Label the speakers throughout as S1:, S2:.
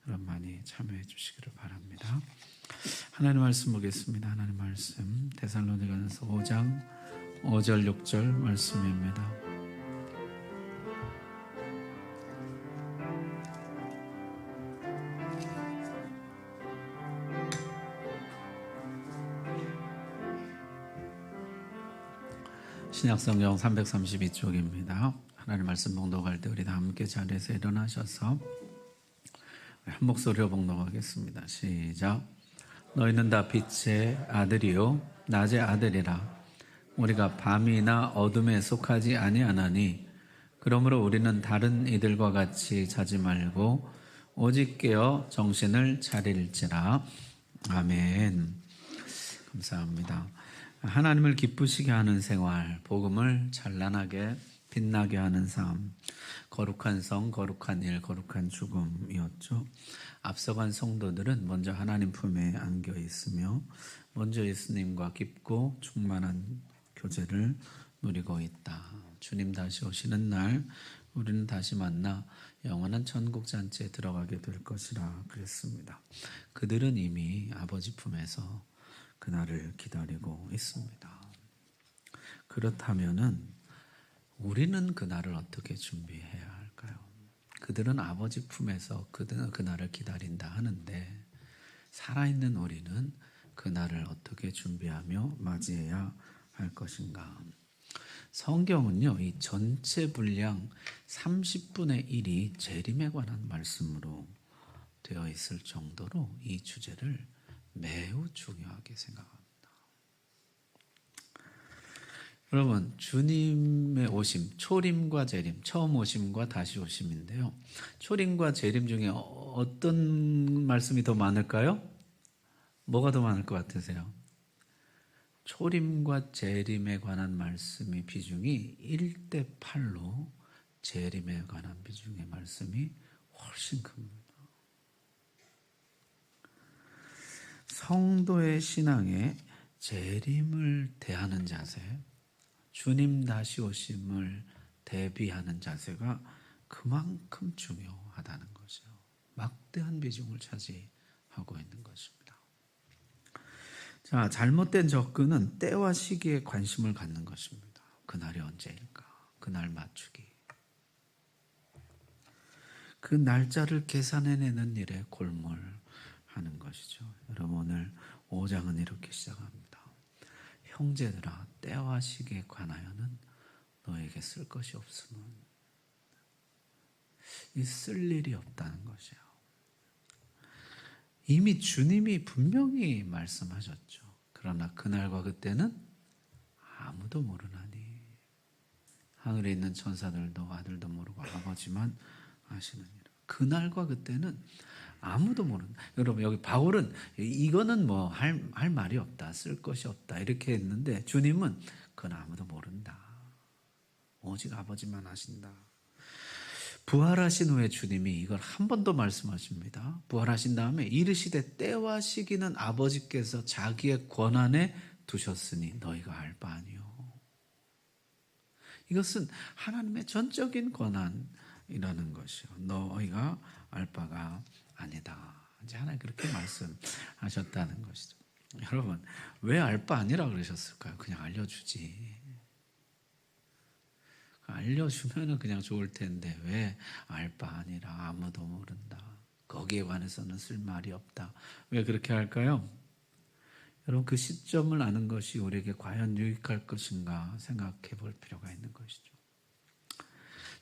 S1: 여러분 많이 참여해 주시기를 바랍니다. 하나님 말씀 보겠습니다. 하나님 말씀 데살로니가전서 5장 5절 6절 말씀입니다. 신약성경 332쪽입니다. 하나님 말씀 봉독할 때 우리 다 함께 자리에서 일어나셔서 한 목소리로 봉독하겠습니다. 시작. 너희는 다 빛의 아들이요 낮의 아들이라. 우리가 밤이나 어둠에 속하지 아니하나니 그러므로 우리는 다른 이들과 같이 자지 말고 오직 깨어 정신을 차릴지라. 아멘. 감사합니다. 하나님을 기쁘시게 하는 생활, 복음을 찬란하게 빛나게 하는 삶, 거룩한 성, 거룩한 일, 거룩한 죽음이었죠. 앞서간 성도들은 먼저 하나님 품에 안겨 있으며 먼저 예수님과 깊고 충만한 교제를 누리고 있다. 주님 다시 오시는 날 우리는 다시 만나 영원한 천국 잔치에 들어가게 될 것이라 그랬습니다. 그들은 이미 아버지 품에서 그날을 기다리고 있습니다. 그렇다면은 우리는 그날을 어떻게 준비해야 할까요? 그들은 아버지 품에서 그날을 기다린다 하는데 살아있는 우리는 그날을 어떻게 준비하며 맞이해야 할 것인가? 성경은요, 이 전체 분량 30분의 1이 재림에 관한 말씀으로 되어 있을 정도로 이 주제를 매우 중요하게 생각합니다. 여러분, 주님의 오심, 초림과 재림, 처음 오심과 다시 오심인데요. 초림과 재림 중에 어떤 말씀이 더 많을까요? 뭐가 더 많을 것 같으세요? 초림과 재림에 관한 말씀의 비중이 1대 8로 재림에 관한 비중의 말씀이 훨씬 큽니다. 성도의 신앙에 재림을 대하는 자세, 주님 다시 오심을 대비하는 자세가 그만큼 중요하다는 것이요. 막대한 비중을 차지하고 있는 것입니다. 자, 잘못된 접근은 때와 시기에 관심을 갖는 것입니다. 그날이 언제일까? 그날 맞추기. 그 날짜를 계산해내는 일에 골몰하는 것이죠. 여러분, 오늘 5장은 이렇게 시작합니다. 형제들아, 때와 시기에 관하여는 너에게 쓸 것이 없으면 쓸 일이 없다는 것이에요. 이미 주님이 분명히 말씀하셨죠. 그러나 그날과 그때는 아무도 모르나니 하늘에 있는 천사들도 아들도 모르고 아버지만 아시느니라. 그날과 그때는 아무도 모른다. 여러분, 여기 바울은 이거는 뭐 할 말이 없다, 쓸 것이 없다 이렇게 했는데 주님은 그건 아무도 모른다. 오직 아버지만 아신다. 부활하신 후에 주님이 이걸 한 번 더 말씀하십니다. 부활하신 다음에 이르시되 때와 시기는 아버지께서 자기의 권한에 두셨으니 너희가 알 바 아니요. 이것은 하나님의 전적인 권한이라는 것이요. 너희가 알 바가 아니다. 이제 하나님 그렇게 말씀하셨다는 것이죠. 여러분, 왜 알 바 아니라 그러셨을까요? 그냥 알려주지. 알려주면 그냥 좋을 텐데 왜 알 바 아니라 아무도 모른다. 거기에 관해서는 쓸 말이 없다. 왜 그렇게 할까요? 여러분, 그 시점을 아는 것이 우리에게 과연 유익할 것인가 생각해 볼 필요가 있는 것이죠.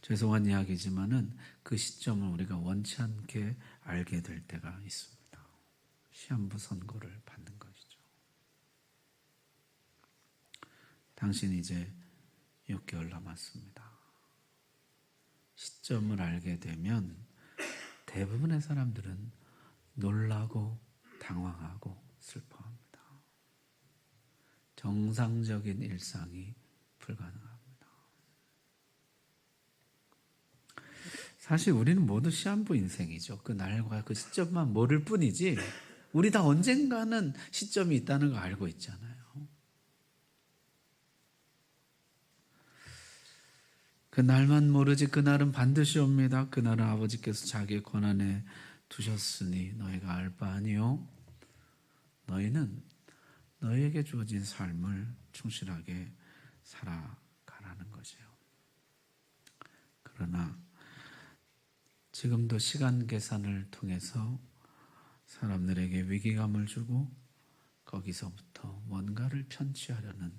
S1: 죄송한 이야기지만은 그 시점을 우리가 원치 않게 알게 될 때가 있습니다. 시한부 선고를 받는 것이죠. 당신 이제 6개월 남았습니다. 시점을 알게 되면 대부분의 사람들은 놀라고 당황하고 슬퍼합니다. 정상적인 일상이 불가능합니다. 사실 우리는 모두 시한부 인생이죠. 그 날과 그 시점만 모를 뿐이지 우리 다 언젠가는 시점이 있다는 거 알고 있잖아요. 그 날만 모르지 그날은 반드시 옵니다. 그날은 아버지께서 자기의 권한에 두셨으니 너희가 알 바 아니요. 너희는 너희에게 주어진 삶을 충실하게 살아가라는 것이에요. 그러나 지금도 시간 계산을 통해서 사람들에게 위기감을 주고 거기서부터 뭔가를 편취하려는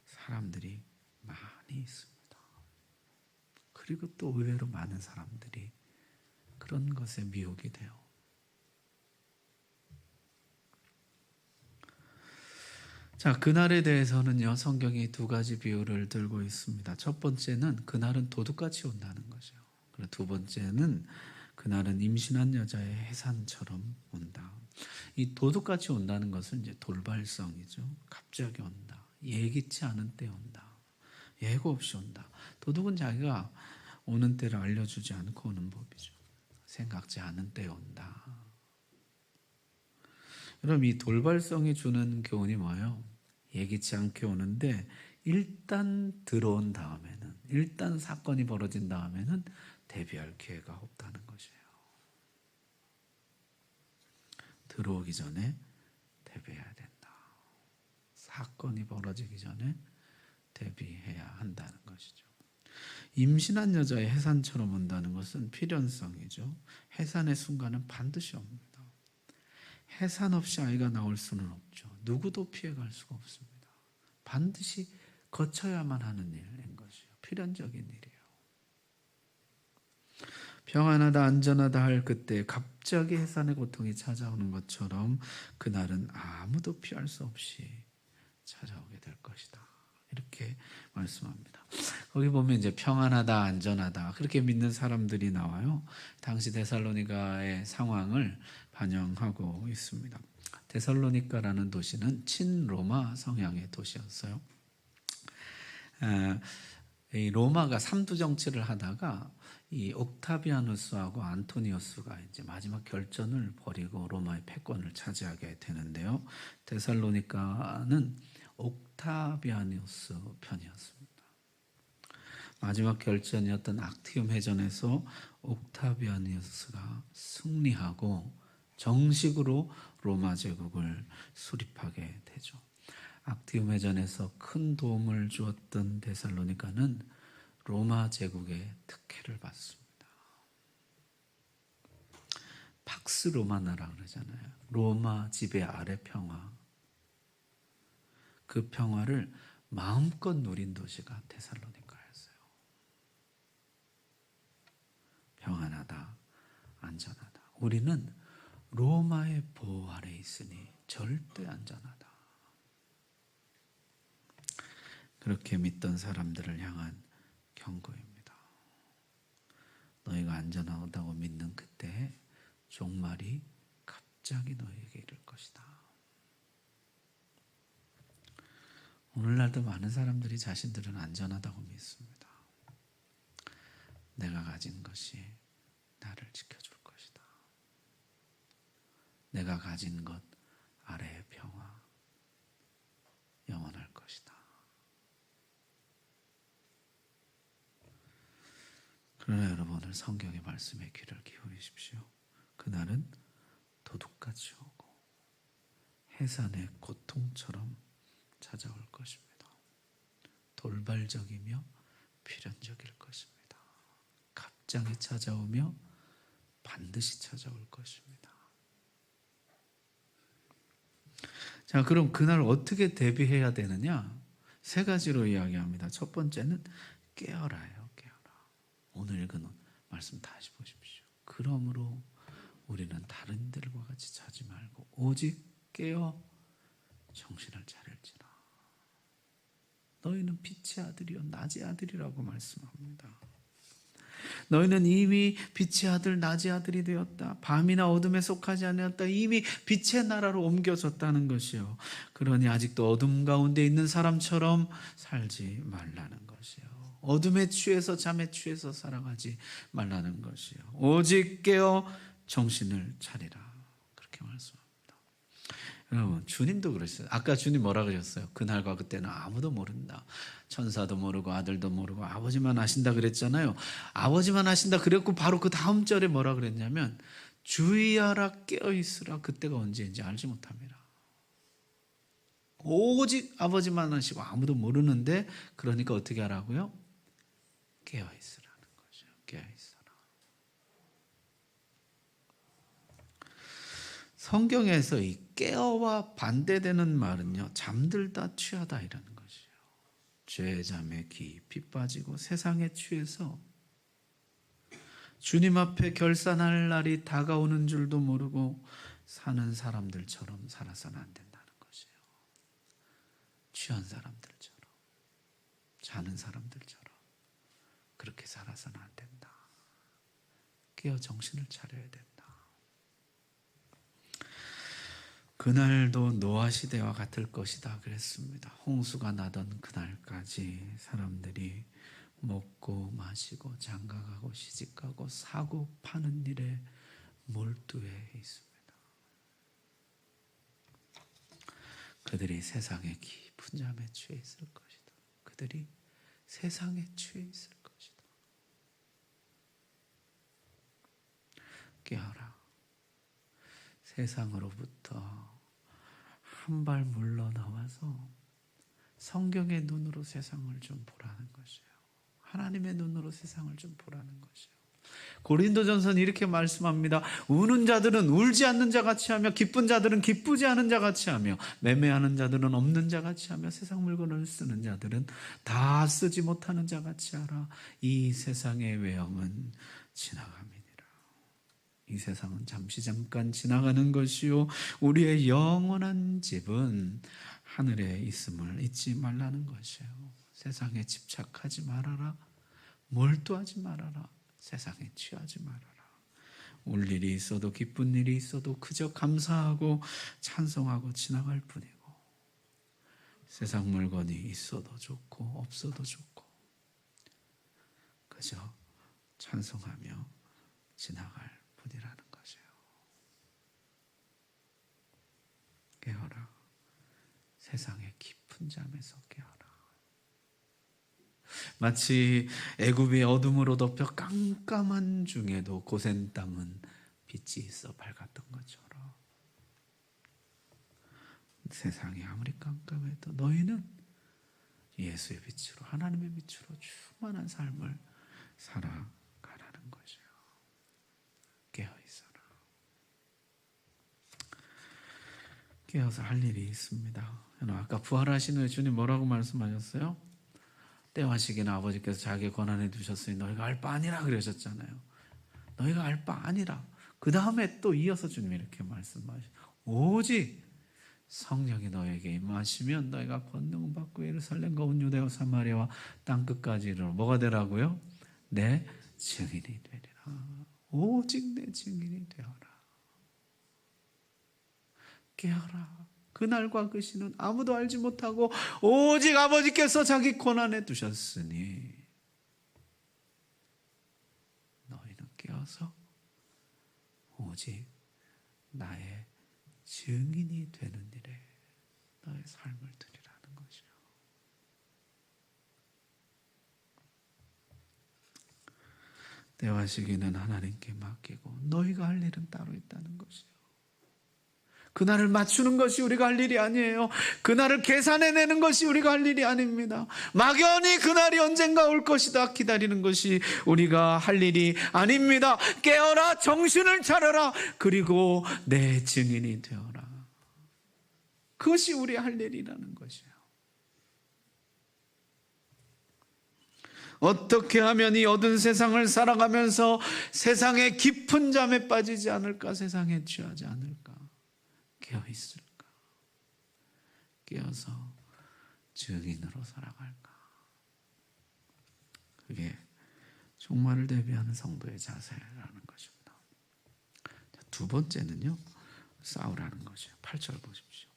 S1: 사람들이 많이 있습니다. 그리고 또 의외로 많은 사람들이 그런 것에 미혹이 돼요. 자, 그날에 대해서는요, 성경이 두 가지 비유를 들고 있습니다. 첫 번째는 그날은 도둑같이 온다는 것이요. 그리고 두 번째는 그날은 임신한 여자의 해산처럼 온다. 이 도둑같이 온다는 것은 이제 돌발성이죠. 갑자기 온다. 예기치 않은 때 온다. 예고 없이 온다. 도둑은 자기가 오는 때를 알려주지 않고 오는 법이죠. 생각지 않은 때에 온다. 그럼 이 돌발성이 주는 교훈이 뭐예요? 예기치 않게 오는데 일단 들어온 다음에는, 일단 사건이 벌어진 다음에는 대비할 기회가 없다는 것이에요. 들어오기 전에 대비해야 된다. 사건이 벌어지기 전에 대비해야 한다는 것이죠. 임신한 여자의 해산처럼 온다는 것은 필연성이죠. 해산의 순간은 반드시 옵니다. 해산 없이 아이가 나올 수는 없죠. 누구도 피해갈 수가 없습니다. 반드시 거쳐야만 하는 일인 것이요. 필연적인 일이에요. 평안하다 안전하다 할 그때 갑자기 해산의 고통이 찾아오는 것처럼 그날은 아무도 피할 수 없이 찾아오게 될 것이다. 이렇게 말씀합니다. 거기 보면 이제 평안하다 안전하다 그렇게 믿는 사람들이 나와요. 당시 데살로니가의 상황을 반영하고 있습니다. 데살로니가라는 도시는 친로마 성향의 도시였어요. 이 로마가 삼두 정치를 하다가 이 옥타비아누스하고 안토니우스가 이제 마지막 결전을 벌이고 로마의 패권을 차지하게 되는데요. 데살로니가는 옥타비아누스 편이었습니다. 마지막 결전이었던 악티움 해전에서 옥타비아누스가 승리하고 정식으로 로마 제국을 수립하게 되죠. 악티움 해전에서 큰 도움을 주었던 데살로니가는 로마 제국의 특혜를 받습니다. 팍스 로마나라 그러잖아요. 로마 지배 아래 평화. 그 평화를 마음껏 누린 도시가 데살로니가였어요. 평안하다, 안전하다. 우리는 로마의 보호 아래 있으니 절대 안전하다. 그렇게 믿던 사람들을 향한 경고입니다. 너희가 안전하다고 믿는 그때 종말이 갑자기 너희에게 이를 것이다. 오늘날도 많은 사람들이 자신들은 안전하다고 믿습니다. 내가 가진 것이 나를 지켜줄 것이다. 내가 가진 것 아래의 평화 영원할 것이다. 그러나 여러분 오늘 성경의 말씀에 귀를 기울이십시오. 그날은 도둑같이 오고 해산의 고통처럼 찾아올 것입니다. 돌발적이며 필연적일 것입니다. 갑자기 찾아오며 반드시 찾아올 것입니다. 자, 그럼 그날 어떻게 대비해야 되느냐? 세 가지로 이야기합니다. 첫 번째는 깨어라예요. 깨어라. 오늘 읽은 말씀 다시 보십시오. 그러므로 우리는 다른 이들과 같이 자지 말고 오직 깨어 정신을 차릴지라. 너희는 빛의 아들이요 낮의 아들이라고 말씀합니다. 너희는 이미 빛의 아들 낮의 아들이 되었다. 밤이나 어둠에 속하지 않았다. 이미 빛의 나라로 옮겨졌다는 것이요. 그러니 아직도 어둠 가운데 있는 사람처럼 살지 말라는 것이요. 어둠에 취해서 잠에 취해서 살아가지 말라는 것이요. 오직 깨어 정신을 차리라. 그렇게 말씀합니다. 여러분 주님도 그랬어요. 아까 주님 뭐라 그러셨어요? 그날과 그때는 아무도 모른다. 천사도 모르고 아들도 모르고 아버지만 아신다 그랬잖아요. 아버지만 아신다 그랬고 바로 그 다음 절에 뭐라 그랬냐면 주의하라 깨어있으라. 그때가 언제인지 알지 못합니다. 오직 아버지만 아시고 아무도 모르는데, 그러니까 어떻게 하라고요? 깨어있으라는 거죠. 깨어있어라. 성경에서 이 깨어와 반대되는 말은요, 잠들다 취하다 이라는 것이에요. 죄의 잠에 깊이 빠지고 세상에 취해서 주님 앞에 결산할 날이 다가오는 줄도 모르고 사는 사람들처럼 살아서는 안 된다는 것이에요. 취한 사람들처럼, 자는 사람들처럼 그렇게 살아서는 안 된다. 깨어 정신을 차려야 된다. 그날도 노아 시대와 같을 것이다 그랬습니다. 홍수가 나던 그날까지 사람들이 먹고 마시고 장가가고 시집가고 사고 파는 일에 몰두해 있습니다. 그들이 세상의 깊은 잠에 취해 있을 것이다. 그들이 세상에 취해 있을 것이다. 깨어라. 세상으로부터 한 발 물러나와서 성경의 눈으로 세상을 좀 보라는 것이에요. 하나님의 눈으로 세상을 좀 보라는 것이에요. 고린도전서는 이렇게 말씀합니다. 우는 자들은 울지 않는 자 같이 하며 기쁜 자들은 기쁘지 않은 자 같이 하며 매매하는 자들은 없는 자 같이 하며 세상 물건을 쓰는 자들은 다 쓰지 못하는 자 같이 하라. 이 세상의 외형은 지나갑니다. 이 세상은 잠시 잠깐 지나가는 것이요 우리의 영원한 집은 하늘에 있음을 잊지 말라는 것이에요. 세상에 집착하지 말아라. 몰두하지 말아라. 세상에 취하지 말아라. 울 일이 있어도 기쁜 일이 있어도 그저 감사하고 찬송하고 지나갈 뿐이고, 세상 물건이 있어도 좋고 없어도 좋고 그저 찬송하며 지나갈 뿐이라는 것이에요. 깨어라. 세상의 깊은 잠에서 깨어라. 마치 애굽의 어둠으로 덮여 깜깜한 중에도 고센 땅은 빛이 있어 밝았던 것처럼, 세상이 아무리 깜깜해도 너희는 예수의 빛으로, 하나님의 빛으로 충만한 삶을 살아가라는 것이에요. 깨어있어라. 깨어서 할 일이 있습니다. 아까 부활하신 후에 주님 뭐라고 말씀하셨어요? 때와 시기는 아버지께서 자기의 권한에 두셨으니 너희가 알 바 아니라 그러셨잖아요. 너희가 알 바 아니라. 그 다음에 또 이어서 주님이 이렇게 말씀하시죠. 오직 성령이 너에게 임하시면 너희가 권능 받고 예루살렘과 온 유대와 사마리아와 땅끝까지 이르러 뭐가 되라고요? 내 증인이 되리라. 오직 내 증인이 되어라. 깨어라. 그날과 그 시는 아무도 알지 못하고 오직 아버지께서 자기 권한에 두셨으니 너희는 깨어서 오직 나의 증인이 되는 일에 너의 삶을 드리라는 것이요. 때와 시기는 하나님께 맡기고 너희가 할 일은 따로 있다는 것이요. 그날을 맞추는 것이 우리가 할 일이 아니에요. 그날을 계산해내는 것이 우리가 할 일이 아닙니다. 막연히 그날이 언젠가 올 것이다 기다리는 것이 우리가 할 일이 아닙니다. 깨어라, 정신을 차려라, 그리고 내 증인이 되어라. 그것이 우리 할 일이라는 것이에요. 어떻게 하면 이 어두운 세상을 살아가면서 세상의 깊은 잠에 빠지지 않을까, 세상에 취하지 않을까, 깨어있을까, 깨어서 증인으로 살아갈까. 그게 종말을 대비하는 성도의 자세라는 것입니다. 두 번째는요, 싸우라는 것이에요. 8절 보십시오.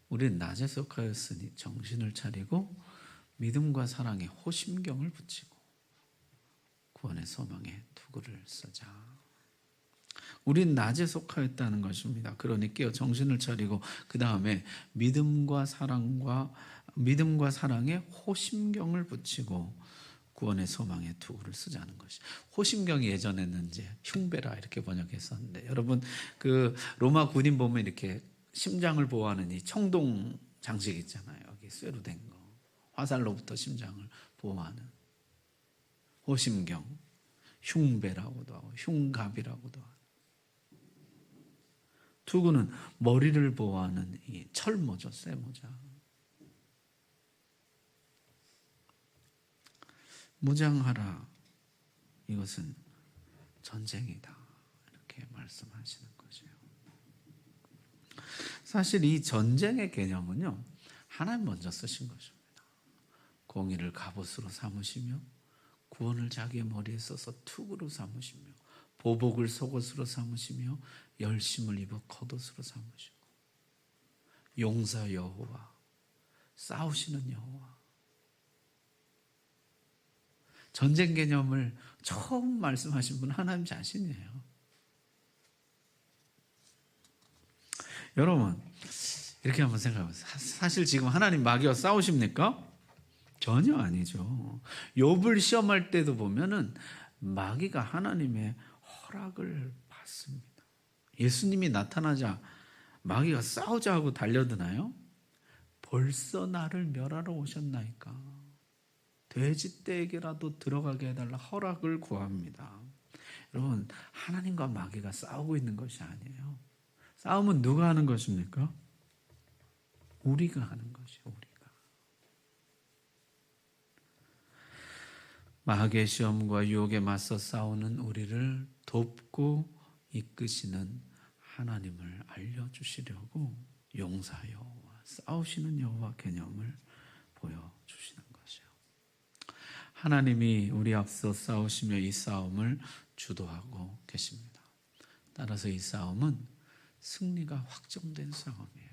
S1: 우리는 낮에 속하였으니 정신을 차리고 믿음과 사랑에 호심경을 붙이고 구원의 소망에 투구를 쓰자. 우린 낮에 속하였다는 것입니다. 그러니 깨어 정신을 차리고 그 다음에 믿음과 사랑에 호심경을 붙이고 구원의 소망의 투구를 쓰자는 것이. 호심경이 예전에는 이제 흉배라 이렇게 번역했었는데, 여러분 그 로마 군인 보면 이렇게 심장을 보호하는 이 청동 장식 있잖아요. 여기 쇠로 된 거. 화살로부터 심장을 보호하는 호심경, 흉배라고도 하고 흉갑이라고도 하고. 투구는 머리를 보호하는 이 철모죠, 쇠모자. 무장하라. 이것은 전쟁이다. 이렇게 말씀하시는 거죠. 사실 이 전쟁의 개념은요, 하나님 먼저 쓰신 것입니다. 공의를 갑옷으로 삼으시며 구원을 자기의 머리에 써서 투구로 삼으시며 보복을 속옷으로 삼으시며 열심을 입어 겉옷으로 삼으시고 용사 여호와, 싸우시는 여호와. 전쟁 개념을 처음 말씀하신 분은 하나님 자신이에요. 여러분 이렇게 한번 생각해 보세요. 사실 지금 하나님 마귀와 싸우십니까? 전혀 아니죠. 욥을 시험할 때도 보면은 마귀가 하나님의 허락을 받습니다. 예수님이 나타나자 마귀가 싸우자 하고 달려드나요? 벌써 나를 멸하러 오셨나이까. 돼지떼에게라도 들어가게 해달라 허락을 구합니다. 여러분 하나님과 마귀가 싸우고 있는 것이 아니에요. 싸움은 누가 하는 것입니까? 우리가 하는 것이에요. 우리가. 마귀의 시험과 유혹에 맞서 싸우는 우리를 돕고 이끄시는 하나님을 알려주시려고 용사 여호와, 싸우시는 여호와 개념을 보여주시는 것이요. 하나님이 우리 앞서 싸우시며 이 싸움을 주도하고 계십니다. 따라서 이 싸움은 승리가 확정된 싸움이에요.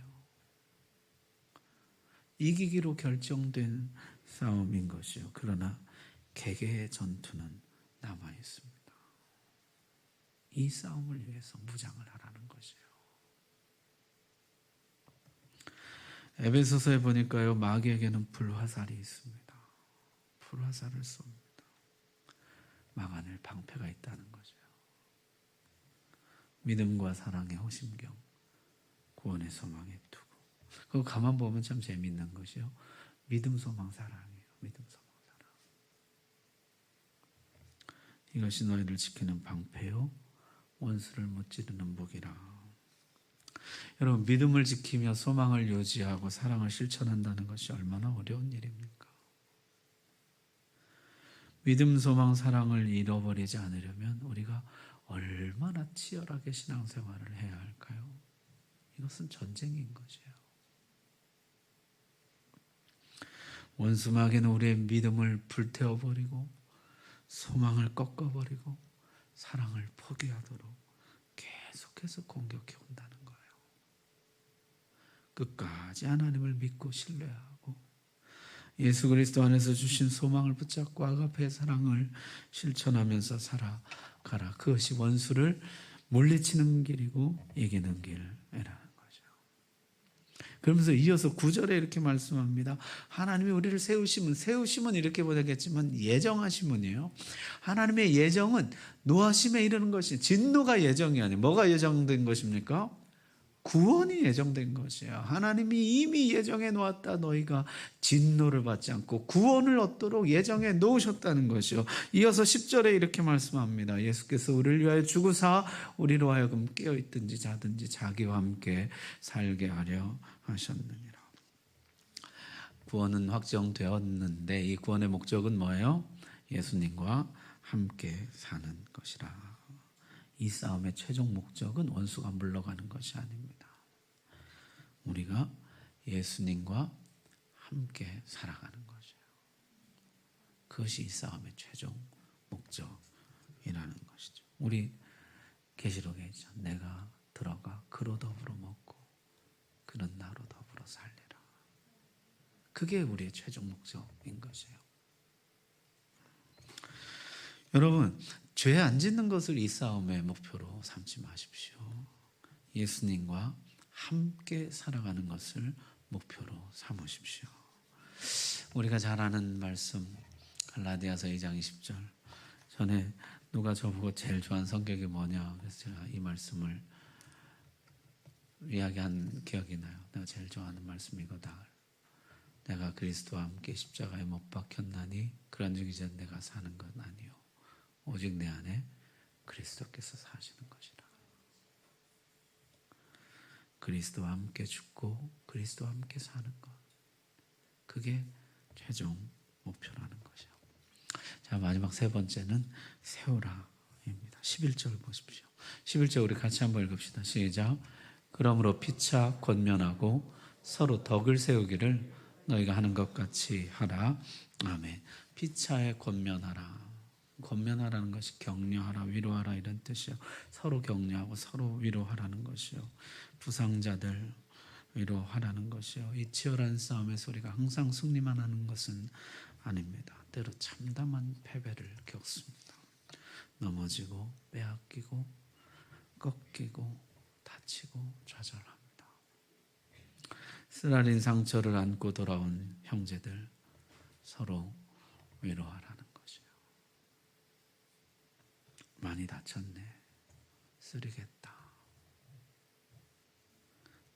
S1: 이기기로 결정된 싸움인 것이요. 그러나 개개의 전투는 남아 있습니다. 이 싸움을 위해서 무장을 하라는 것이에요. 에베소서에 보니까요, 마귀에게는 불화살이 있습니다. 불화살을 쏩니다. 막아낼 방패가 있다는 거죠. 믿음과 사랑의 호심경, 구원의 소망의 투구. 그거 가만 보면 참 재미있는 것이요. 믿음, 소망, 사랑이에요. 믿음, 소망, 사랑. 이것이 너희를 지키는 방패요, 원수를 못 지르는 무기라. 여러분, 믿음을 지키며 소망을 유지하고 사랑을 실천한다는 것이 얼마나 어려운 일입니까? 믿음, 소망, 사랑을 잃어버리지 않으려면 우리가 얼마나 치열하게 신앙생활을 해야 할까요? 이것은 전쟁인 것이에요. 원수 마귀는 우리의 믿음을 불태워버리고 소망을 꺾어버리고 사랑을 포기하도록 계속해서 공격해 온다는 거예요. 끝까지 하나님을 믿고 신뢰하고 예수 그리스도 안에서 주신 소망을 붙잡고 아가페의 사랑을 실천하면서 살아가라. 그것이 원수를 물리치는 길이고 이기는 길이라는 거죠. 그러면서 이어서 9절에 이렇게 말씀합니다. 하나님이 우리를 세우심은 이렇게 보겠지만 예정하심은이에요. 하나님의 예정은 노하심에 이르는 것이, 진노가 예정이 아니에요. 뭐가 예정된 것입니까? 구원이 예정된 것이에요. 하나님이 이미 예정해 놓았다. 너희가 진노를 받지 않고 구원을 얻도록 예정해 놓으셨다는 것이요. 이어서 10절에 이렇게 말씀합니다. 예수께서 우리를 위하여 죽으사 우리로 하여금 깨어있든지 자든지 자기와 함께 살게 하려 하셨느니라. 구원은 확정되었는데 이 구원의 목적은 뭐예요? 예수님과 함께 사는 것이라. 이 싸움의 최종 목적은 원수가 물러가는 것이 아닙니다. 우리가 예수님과 함께 살아가는 것이에요. 그것이 이 싸움의 최종 목적이라는 것이죠. 우리 계시록에 있죠. 내가 들어가 그로 더불어 먹고 그는 나로 더불어 살리라. 그게 우리의 최종 목적인 것이에요. 여러분, 죄 안 짓는 것을 이 싸움의 목표로 삼지 마십시오. 예수님과 함께 살아가는 것을 목표로 삼으십시오. 우리가 잘 아는 말씀, 갈라디아서 2장 20절. 전에 누가 저보고 제일 좋아하는 성격이 뭐냐, 그래서 제가 이 말씀을 이야기한 기억이 나요. 내가 제일 좋아하는 말씀이 이거다. 내가 그리스도와 함께 십자가에 못 박혔나니 그런즉 이제 내가 사는 건 아니요 오직 내 안에 그리스도께서 사시는 것이라. 그리스도와 함께 죽고 그리스도와 함께 사는 것, 그게 최종 목표라는 것이요. 자, 마지막 세 번째는 세우라입니다. 11절 보십시오. 11절 우리 같이 한번 읽읍시다. 시작. 그러므로 피차 권면하고 서로 덕을 세우기를 너희가 하는 것 같이 하라. 아멘. 피차에 권면하라. 권면하라는 것이 격려하라, 위로하라 이런 뜻이요. 서로 격려하고 서로 위로하라는 것이요. 부상자들 위로하라는 것이요. 이 치열한 싸움의 소리가 항상 승리만 하는 것은 아닙니다. 때로 참담한 패배를 겪습니다. 넘어지고 빼앗기고 꺾이고 다치고 좌절합니다. 쓰라린 상처를 안고 돌아온 형제들 서로 위로하라는 것이요. 많이 다쳤네. 쓰리겠다.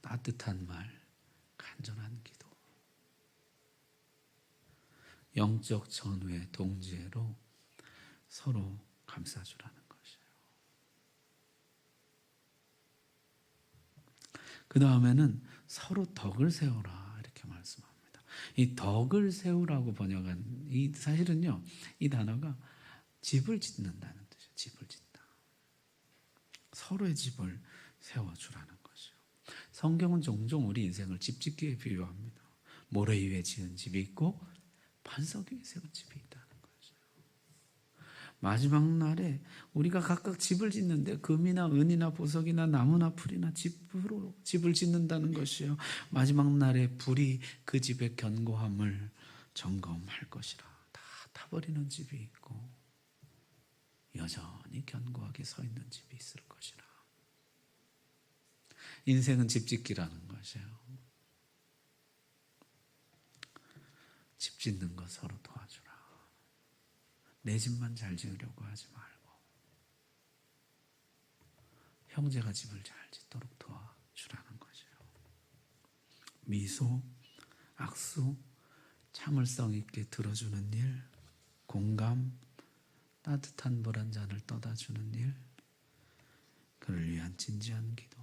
S1: 따뜻한 말, 간절한 기도. 영적 전후의 동지애로 서로 감싸주라는 것이에요. 그 다음에는 서로 덕을 세우라 이렇게 말씀합니다. 이 덕을 세우라고 번역한 이 사실은요, 이 단어가 집을 짓는다는 뜻이에요. 집을 짓다. 서로의 집을 세워주라는 것이요. 성경은 종종 우리 인생을 집 짓기에 비유합니다. 모래 위에 지은 집이 있고 반석 위에 세운 집이 있다는 거죠. 마지막 날에 우리가 각각 집을 짓는데 금이나 은이나 보석이나 나무나 풀이나 집으로 집을 짓는다는 것이요. 마지막 날에 불이 그 집의 견고함을 점검할 것이라. 다 타버리는 집이 있고 여전히 견고하게 서 있는 집이 있을 것이라. 인생은 집 짓기라는 것이에요. 집 짓는 거 서로 도와주라. 내 집만 잘 지으려고 하지 말고 형제가 집을 잘 짓도록 도와주라는 것이에요. 미소, 악수, 참을성 있게 들어주는 일, 공감, 따뜻한 물 한 잔을 떠다 주는 일, 그를 위한 진지한 기도,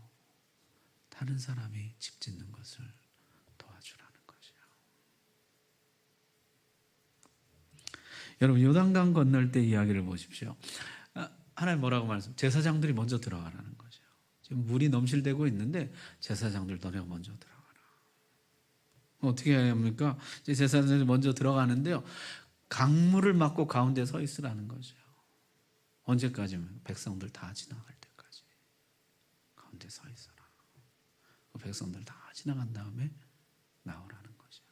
S1: 다른 사람이 집 짓는 것을 도와주라는 것이에요. 여러분, 요단강 건널 때 이야기를 보십시오. 하나님 뭐라고 말씀? 제사장들이 먼저 들어가라는 거죠. 지금 물이 넘실대고 있는데 제사장들 너네가 먼저 들어가라. 어떻게 해야 합니까? 제사장들이 먼저 들어가는데요, 강물을 막고 가운데 서 있으라는 거죠. 언제까지면? 백성들 다 지나갈 때까지 가운데 서 있어라. 그 백성들 다 지나간 다음에 나오라는 것이요.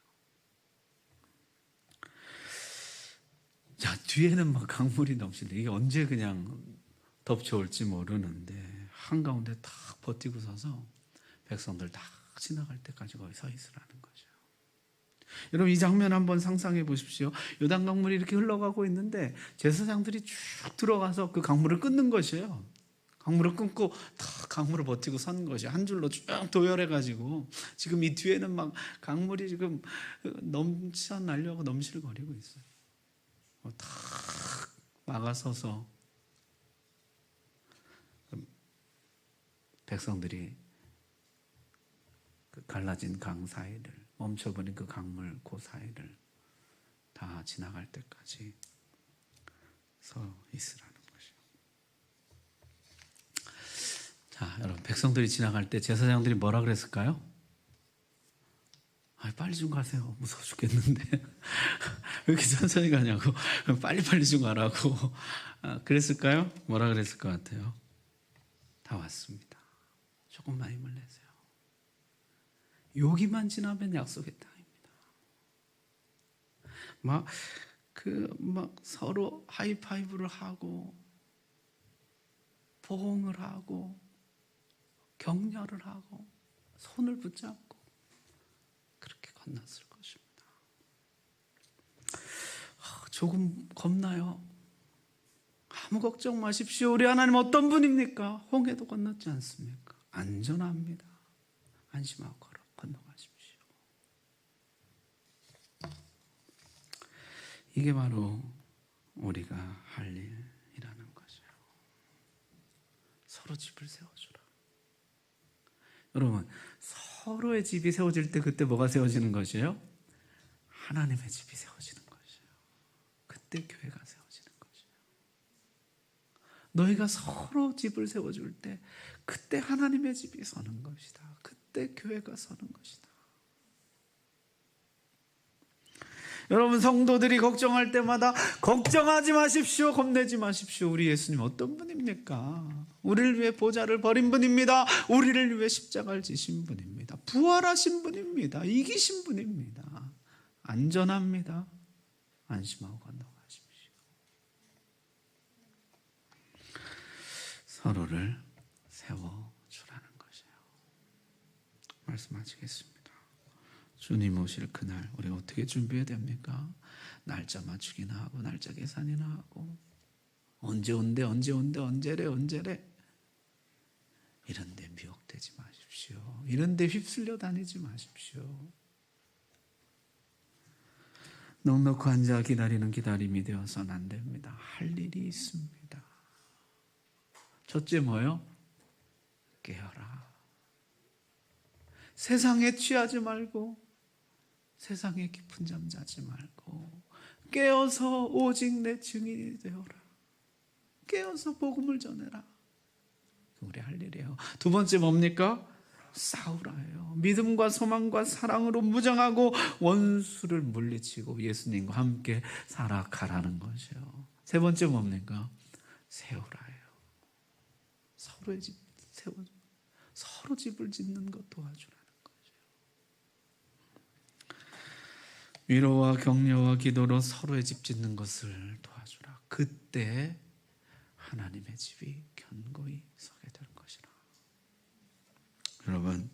S1: 자, 뒤에는 막 강물이 넘치는데 이게 언제 그냥 덮쳐올지 모르는데 한가운데 탁 버티고 서서 백성들 다 지나갈 때까지 거기 서 있으라는 거죠. 여러분, 이 장면 한번 상상해 보십시오. 요단 강물이 이렇게 흘러가고 있는데 제사장들이 쭉 들어가서 그 강물을 끊는 것이에요. 강물을 끊고 탁 강물을 버티고 선 것이 한 줄로 쭉 도열해 가지고 지금 이 뒤에는 막 강물이 지금 넘쳐 나려고 넘실거리고 있어요. 탁 막아서서 백성들이 그 갈라진 강 사이를, 멈춰버린 그 강물 그 사이를 다 지나갈 때까지 서 있으라는 것이요. 자, 여러분, 백성들이 지나갈 때 제사장들이 뭐라 그랬을까요? 빨리 좀 가세요. 무서워 죽겠는데. 왜 이렇게 천천히 가냐고. 빨리빨리 좀 가라고. 그랬을까요? 뭐라 그랬을 것 같아요? 다 왔습니다. 조금만 힘을 내세요. 여기만 지나면 약속의 땅입니다. 막 서로 하이파이브를 하고 포옹을 하고 격려를 하고 손을 붙잡고 그렇게 건넜을 것입니다. 조금 겁나요? 아무 걱정 마십시오. 우리 하나님 어떤 분입니까? 홍해도 건넜지 않습니까? 안전합니다. 안심하고 건너가십시오. 이게 바로 우리가 할 일이라는 거죠. 서로 집을 세워주라. 여러분, 서로의 집이 세워질 때 그때 뭐가 세워지는 것이에요? 하나님의 집이 세워지는 것이에요. 그때 교회가 세워지는 것이에요. 너희가 서로 집을 세워줄 때 그때 하나님의 집이 서는 것이다. 그때 교회가 서는 것이다. 여러분, 성도들이 걱정할 때마다 걱정하지 마십시오. 겁내지 마십시오. 우리 예수님 어떤 분입니까? 우리를 위해 보좌를 버린 분입니다. 우리를 위해 십자가를 지신 분입니다. 부활하신 분입니다. 이기신 분입니다. 안전합니다. 안심하고 건너가십시오. 서로를 세워주라는 것이에요. 말씀하시겠습니다. 주님 오실 그날 우리가 어떻게 준비해야 됩니까? 날짜 맞추기나 하고 날짜 계산이나 하고 언제 온대 언제래 이런 데 미혹되지 마십시오. 이런 데 휩쓸려 다니지 마십시오. 넉넉히 앉아 기다리는 기다림이 되어서는 안 됩니다. 할 일이 있습니다. 첫째 뭐요? 깨어라. 세상에 취하지 말고 세상에 깊은 잠 자지 말고 깨어서 오직 내 증인이 되어라. 깨어서 복음을 전해라. 우리 할 일이에요. 두 번째 뭡니까? 싸우라예요. 믿음과 소망과 사랑으로 무장하고 원수를 물리치고 예수님과 함께 살아가라는 것이요. 세 번째 뭡니까? 세우라예요. 서로의 집 세워줘. 서로 집을 짓는 것 도와주라는 거죠. 위로와 격려와 기도로 서로의 집 짓는 것을 도와주라. 그때 하나님의 집이 견고히 서게 될 것이라. 여러분,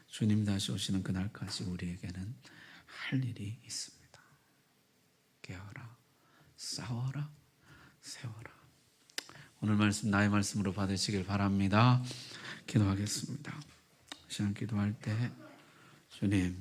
S1: 주님 다시 오시는 그날까지 우리에게는 할 일이 있습니다. 깨어라, 싸워라, 세워라. 오늘 말씀 나의 말씀으로 받으시길 바랍니다. 기도하겠습니다. 시간 기도할 때 주님